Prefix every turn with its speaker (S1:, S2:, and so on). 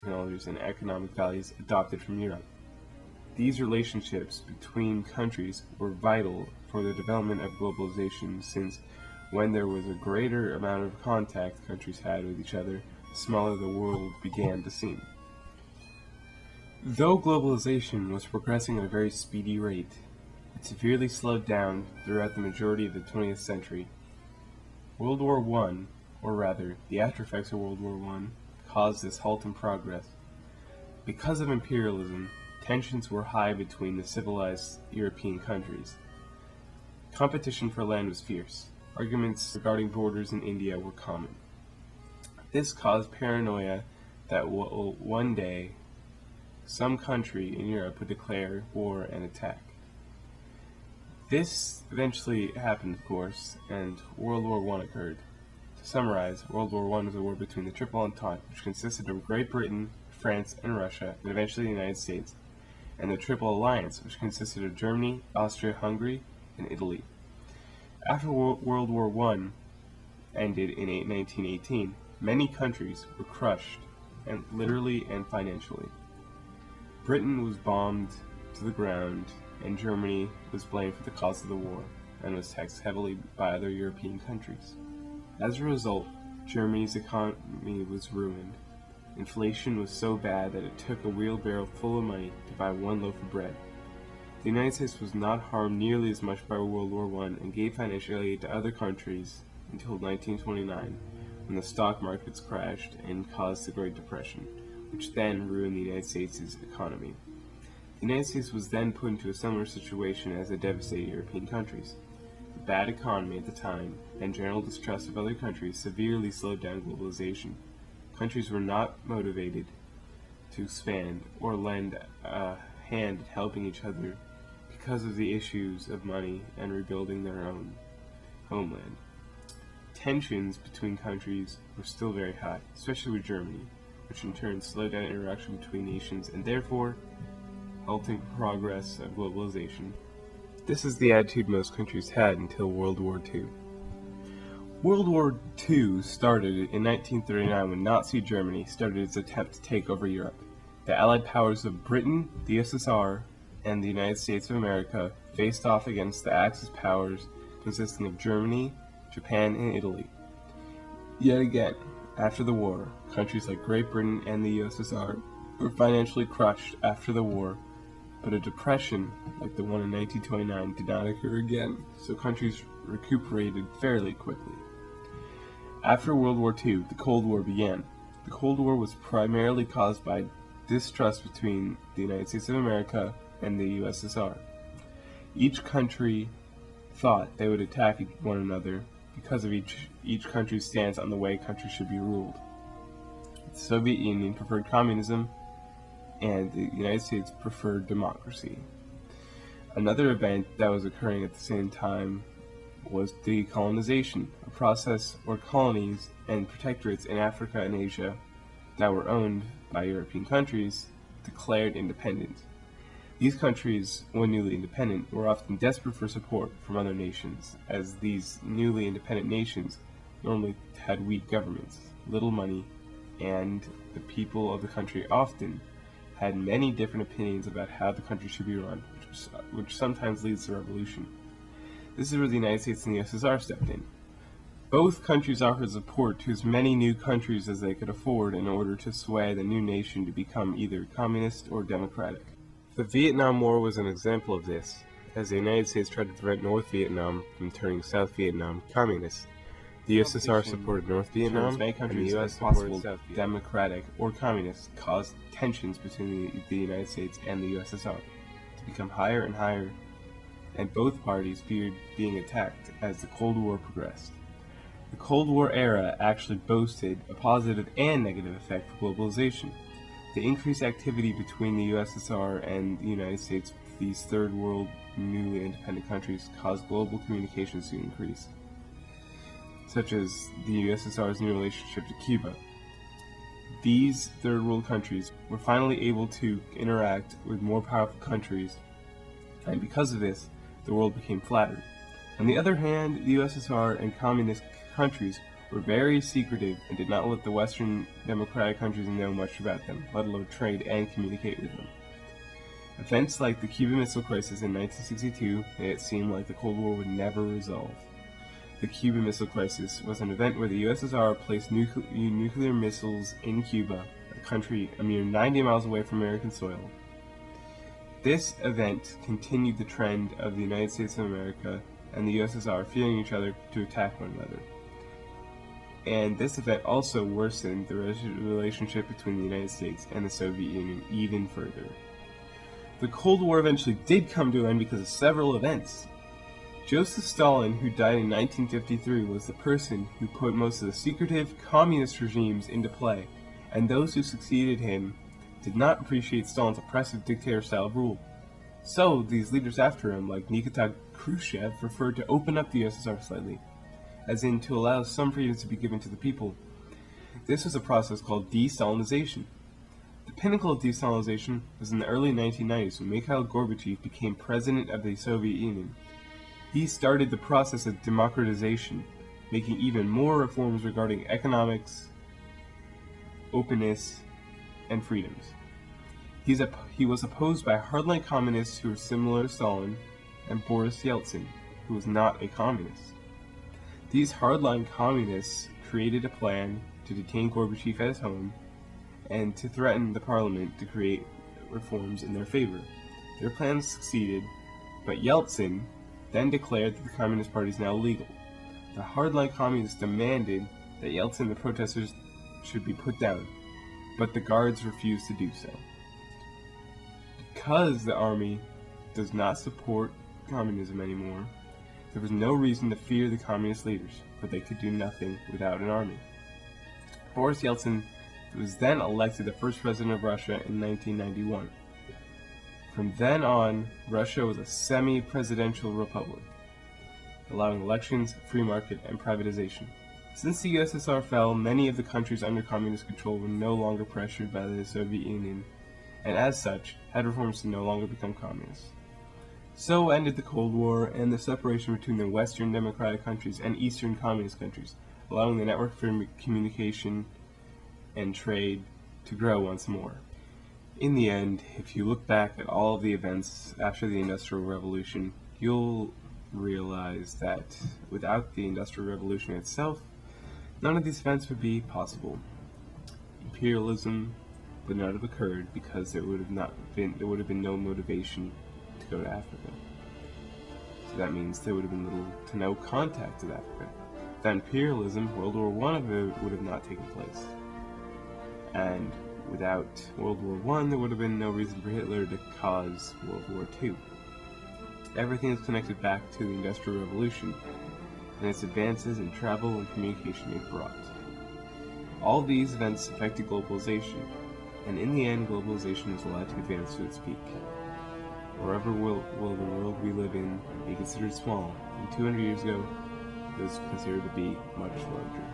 S1: technologies and economic values adopted from Europe. These relationships between countries were vital for the development of globalization, since when there was a greater amount of contact countries had with each other, the smaller the world began to seem. Though globalization was progressing at a very speedy rate, it severely slowed down throughout the majority of the 20th century. World War I, or rather, the aftereffects of World War I, caused this halt in progress. Because of imperialism, tensions were high between the civilized European countries. Competition for land was fierce. Arguments regarding borders in India were common. This caused paranoia that one day some country in Europe would declare war and attack. This eventually happened, of course, and World War I occurred. To summarize, World War I was a war between the Triple Entente, which consisted of Great Britain, France, and Russia, and eventually the United States, and the Triple Alliance, which consisted of Germany, Austria-Hungary, and Italy. After World War I ended in 1918, many countries were crushed, and literally and financially. Britain was bombed to the ground, and Germany was blamed for the cause of the war, and was taxed heavily by other European countries. As a result, Germany's economy was ruined. Inflation was so bad that it took a wheelbarrow full of money to buy one loaf of bread. The United States was not harmed nearly as much by World War I and gave financial aid to other countries until 1929, when the stock markets crashed and caused the Great Depression, which then ruined the United States' economy. The United States was then put into a similar situation as the devastated European countries. The bad economy at the time and general distrust of other countries severely slowed down globalization. Countries were not motivated to expand or lend a hand at helping each other because of the issues of money and rebuilding their own homeland. Tensions between countries were still very high, especially with Germany, which in turn slowed down interaction between nations and therefore halting progress of globalization. This is the attitude most countries had until World War II. World War II started in 1939 when Nazi Germany started its attempt to take over Europe. The Allied powers of Britain, the USSR, and the United States of America faced off against the Axis powers consisting of Germany, Japan, and Italy. Yet again, after the war, countries like Great Britain and the USSR were financially crushed after the war, but a depression like the one in 1929 did not occur again, so countries recuperated fairly quickly. After World War II, the Cold War began. The Cold War was primarily caused by distrust between the United States of America and the USSR. Each country thought they would attack one another because of each country's stance on the way countries should be ruled. The Soviet Union preferred communism, and the United States preferred democracy. Another event that was occurring at the same time was decolonization, a process where colonies and protectorates in Africa and Asia that were owned by European countries declared independence. These countries, when newly independent, were often desperate for support from other nations, as these newly independent nations normally had weak governments, little money, and the people of the country often had many different opinions about how the country should be run, which sometimes leads to revolution. This is where the United States and the USSR stepped in. Both countries offered support to as many new countries as they could afford in order to sway the new nation to become either communist or democratic. The Vietnam War was an example of this, as the United States tried to prevent North Vietnam from turning South Vietnam communist. The USSR supported North Vietnam, and the US supported South Vietnam. Democratic or communist caused tensions between the United States and the USSR to become higher and higher, and both parties feared being attacked as the Cold War progressed. The Cold War era actually boasted a positive and negative effect for globalization. The increased activity between the USSR and the United States, these third world newly independent countries, caused global communications to increase, such as the USSR's new relationship to Cuba. These third world countries were finally able to interact with more powerful countries, and because of this, the world became flattered. On the other hand, the USSR and communist countries were very secretive and did not let the Western democratic countries know much about them, let alone trade and communicate with them. Events like the Cuban Missile Crisis in 1962 made it seem like the Cold War would never resolve. The Cuban Missile Crisis was an event where the USSR placed nuclear missiles in Cuba, a country a mere 90 miles away from American soil. This event continued the trend of the United States of America and the USSR fearing each other to attack one another. And this event also worsened the relationship between the United States and the Soviet Union even further. The Cold War eventually did come to an end because of several events. Joseph Stalin, who died in 1953, was the person who put most of the secretive communist regimes into play, and those who succeeded him did not appreciate Stalin's oppressive dictator-style rule. So, these leaders after him, like Nikita Khrushchev, preferred to open up the USSR slightly, as in to allow some freedoms to be given to the people. This was a process called de-Stalinization. The pinnacle of de-Stalinization was in the early 1990s when Mikhail Gorbachev became president of the Soviet Union. He started the process of democratization, making even more reforms regarding economics, openness, and freedoms. He was opposed by hardline communists who were similar to Stalin, and Boris Yeltsin, who was not a communist. These hardline communists created a plan to detain Gorbachev at his home and to threaten the parliament to create reforms in their favor. Their plans succeeded, but Yeltsin then declared that the Communist Party is now legal. The hardline communists demanded that Yeltsin and the protesters should be put down, but the guards refused to do so. Because the army does not support communism anymore, there was no reason to fear the communist leaders, for they could do nothing without an army. Boris Yeltsin was then elected the first president of Russia in 1991. From then on, Russia was a semi-presidential republic, allowing elections, free market, and privatization. Since the USSR fell, many of the countries under communist control were no longer pressured by the Soviet Union, and as such, had reforms to no longer become communist. So ended the Cold War and the separation between the Western democratic countries and Eastern communist countries, allowing the network for communication and trade to grow once more. In the end, if you look back at all of the events after the Industrial Revolution, you'll realize that without the Industrial Revolution itself, none of these events would be possible. Imperialism would not have occurred because there would have been no motivation to go to Africa. So that means there would have been little to no contact with Africa. Without imperialism, World War I would have not taken place. And without World War I, there would have been no reason for Hitler to cause World War II. Everything is connected back to the Industrial Revolution and its advances in travel and communication it brought. All these events affected globalization, and in the end, globalization was allowed to advance to its peak. Wherever will the world we live in be considered small, and 200 years ago, it was considered to be much larger.